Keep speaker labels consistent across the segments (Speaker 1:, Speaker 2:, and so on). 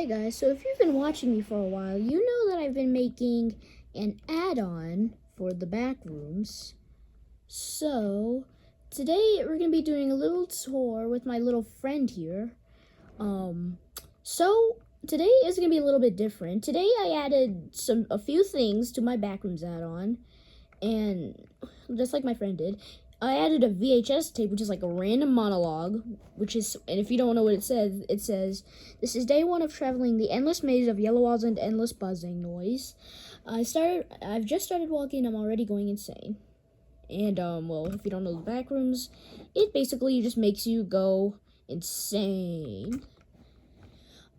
Speaker 1: Hey guys, so if you've been watching me for a while, you know that I've been making an add-on for the Backrooms. So, today we're going to be doing a little tour with my little friend here. So today is going to be a little bit different. Today I added a few things to my Backrooms add-on, and just like my friend did, I added a VHS tape, which is like a random monologue, and if you don't know what it says, this is day one of traveling the endless maze of yellow walls and endless buzzing noise. I've just started walking, I'm already going insane. And, well, if you don't know the Backrooms, it basically just makes you go insane.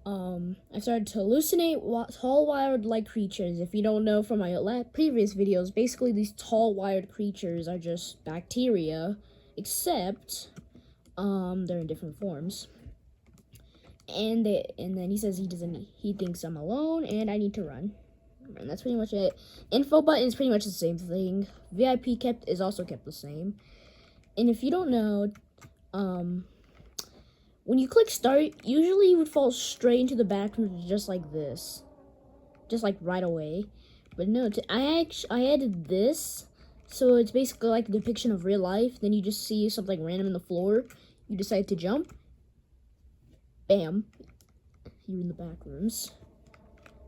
Speaker 1: I started to hallucinate tall, wired-like creatures. If you don't know from my previous videos, basically these tall, wired creatures are just bacteria, except, they're in different forms. And then he says he thinks I'm alone, and I need to run. And that's pretty much it. Info button is pretty much the same thing. VIP is also kept the same. And if you don't know, when you click start, usually you would fall straight into the Backrooms just like this. Just like right away. But no, I added this. So it's basically like a depiction of real life. Then you just see something random in the floor. You decide to jump. Bam. You're in the Backrooms.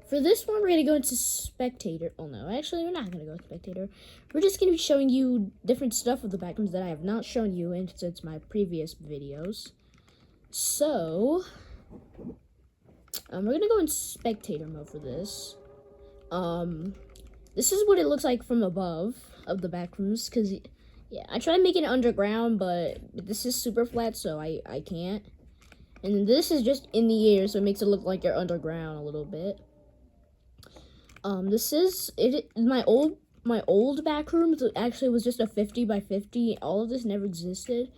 Speaker 1: For this one, we're going to go into Spectator. Oh no, actually we're not going to go to Spectator. We're just going to be showing you different stuff of the Backrooms that I have not shown you in since my previous videos. So, we're going to go in Spectator mode for this. This is what it looks like from above of the Backrooms, because, yeah, I tried making it underground, but this is super flat, so I can't. And then this is just in the air, so it makes it look like you're underground a little bit. This is my old Backrooms actually was just a 50 by 50. All of this never existed.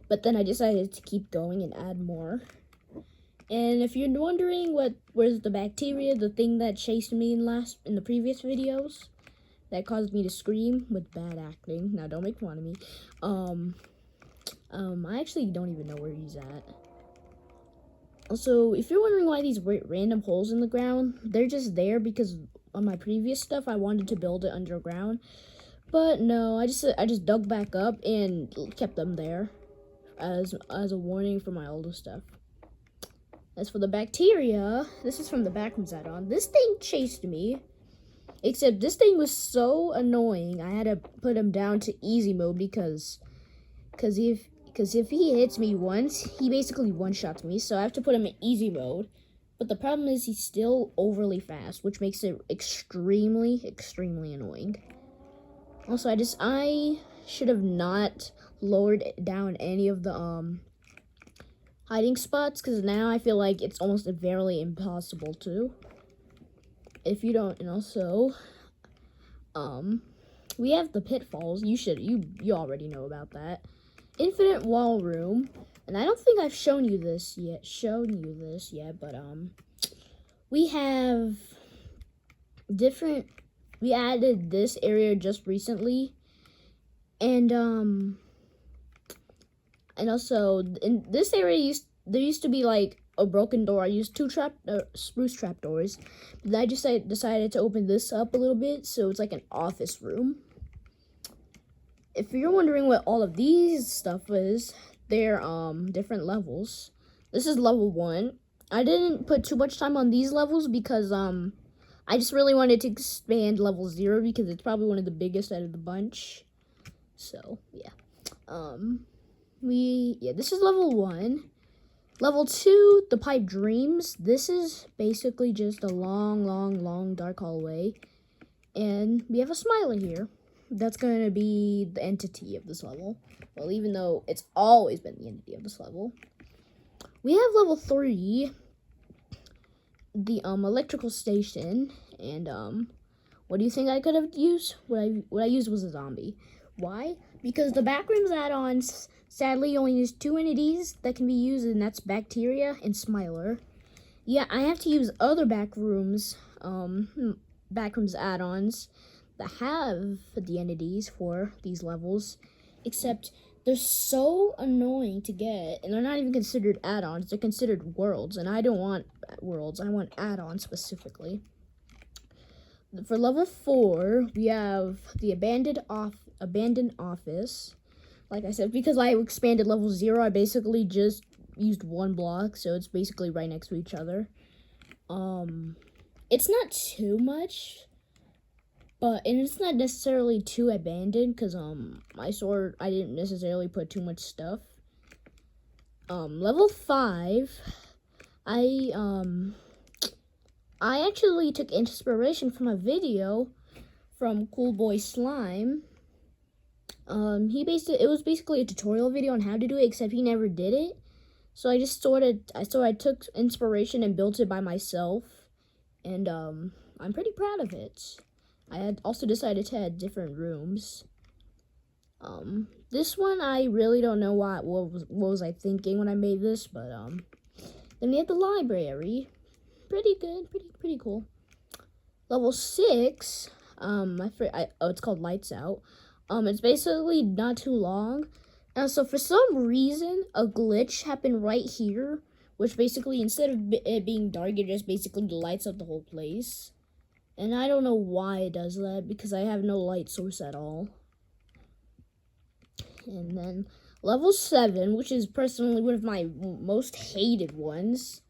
Speaker 1: But then I decided to keep going and add more. And if you're wondering where's the bacteria, the thing that chased me in the previous videos, that caused me to scream with bad acting. Now don't make fun of me. I actually don't even know where he's at. Also, if you're wondering why these random holes in the ground, they're just there because on my previous stuff I wanted to build it underground. But no, I just dug back up and kept them there. As a warning for my older stuff. As for the bacteria, this is from the Backrooms add-on. This thing chased me, except this thing was so annoying. I had to put him down to easy mode because if he hits me once, he basically one-shots me. So I have to put him in easy mode. But the problem is he's still overly fast, which makes it extremely annoying. Also, I should have not lowered down any of the hiding spots, because now I feel like it's almost very impossible to. If you don't, and also we have the pitfalls. You already know about that. Infinite wall room, and I don't think I've shown you this yet, but we have we added this area just recently. And also in this area there used to be like a broken door. I used two spruce trapdoors. But I just decided to open this up a little bit, so it's like an office room. If you're wondering what all of these stuff is, they're different levels. This is level 1. I didn't put too much time on these levels because I just really wanted to expand level 0 because it's probably one of the biggest out of the bunch. So, yeah. This is level 1. Level 2, the pipe dreams. This is basically just a long dark hallway. And we have a smiley here. That's going to be the entity of this level. Well, even though it's always been the entity of this level. We have level 3, the electrical station. And what do you think I could have used? What I used was a zombie. Why? Because the Backrooms add-ons sadly only use 2 entities that can be used, and that's Bacteria and Smiler. Yeah, I have to use other Backrooms add-ons that have the entities for these levels, except They're so annoying to get, and they're not even considered add-ons. They're considered worlds, and I don't want worlds. I want add-ons specifically. For level 4, we have the abandoned office. Like I said, because I expanded level 0, I basically just used one block, so it's basically right next to each other. It's not too much, and it's not necessarily too abandoned, because I didn't necessarily put too much stuff. Level 5, I actually took inspiration from a video from Cool Boy Slime. It was basically a tutorial video on how to do it, except he never did it. So I took inspiration and built it by myself, and I'm pretty proud of it. I had also decided to add different rooms. This one I really don't know what was I thinking when I made this, but then we have the library. Pretty good, pretty cool. Level 6, it's called Lights Out. It's basically not too long. So for some reason, a glitch happened right here, which basically, instead of it being dark, it just basically lights up the whole place. And I don't know why it does that, because I have no light source at all. And then level 7, which is personally one of my most hated ones.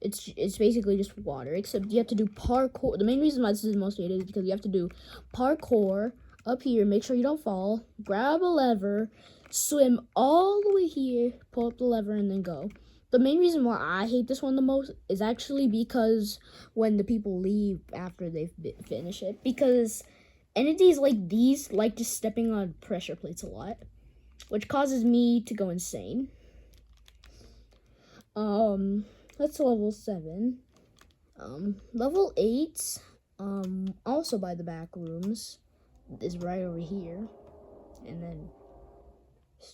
Speaker 1: It's basically just water, except you have to do parkour. The main reason why this is the most hated is because you have to do parkour up here, make sure you don't fall, grab a lever, swim all the way here, pull up the lever, and then go. The main reason why I hate this one the most is actually because when the people leave after they've finished it, because entities like these like just stepping on pressure plates a lot, which causes me to go insane. That's level 7. Level 8, also by the Backrooms, is right over here. And then,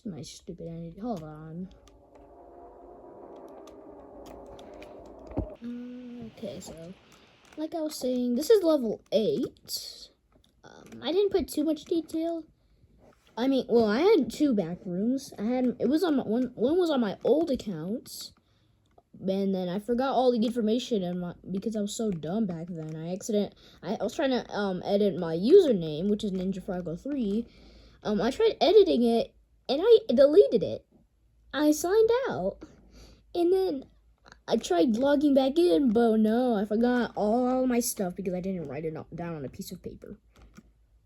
Speaker 1: my stupid entity, hold on. Okay, so, like I was saying, this is level 8. I didn't put too much detail. I had 2 Backrooms. One was on my old accounts. And then I forgot all the information because I was so dumb back then. I was trying to edit my username, which is NinjaFroggle3. I tried editing it and I deleted it. I signed out. And then I tried logging back in, but no, I forgot all my stuff because I didn't write it down on a piece of paper,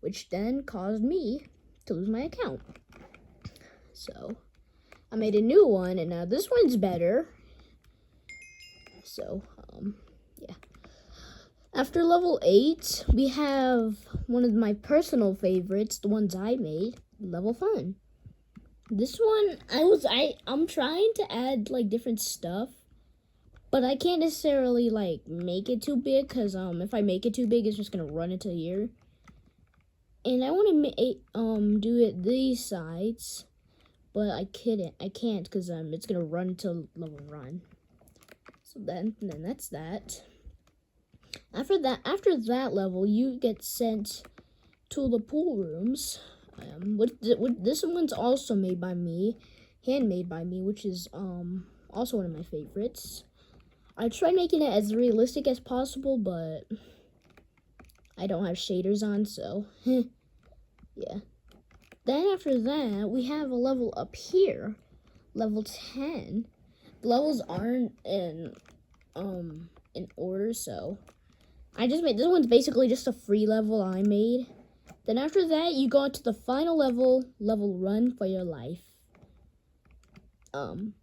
Speaker 1: which then caused me to lose my account. So I made a new one, and now this one's better. So, yeah. After level 8, we have one of my personal favorites, the ones I made, level Fun. This one, I'm trying to add, like, different stuff, but I can't necessarily, like, make it too big, because, if I make it too big, it's just gonna run into here. And I want to, do it these sides, but I can't, because, it's gonna run until level run. So then that's that. After that level, you get sent to the pool rooms. This one's also made by me, handmade by me, which is also one of my favorites. I tried making it as realistic as possible, but I don't have shaders on, so yeah. Then after that, we have a level up here, level 10. Levels aren't in order, so I just made this one's basically just a free level I made. Then after that, you go into the final level run for your life. When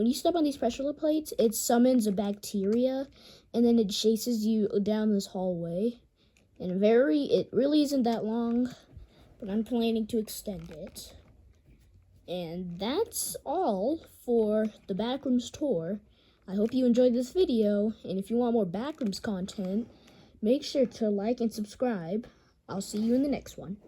Speaker 1: you step on these pressure plates, it summons a bacteria, and then it chases you down this hallway. And it really isn't that long, but I'm planning to extend it. And that's all for the Backrooms tour. I hope you enjoyed this video, and if you want more Backrooms content, make sure to like and subscribe. I'll see you in the next one.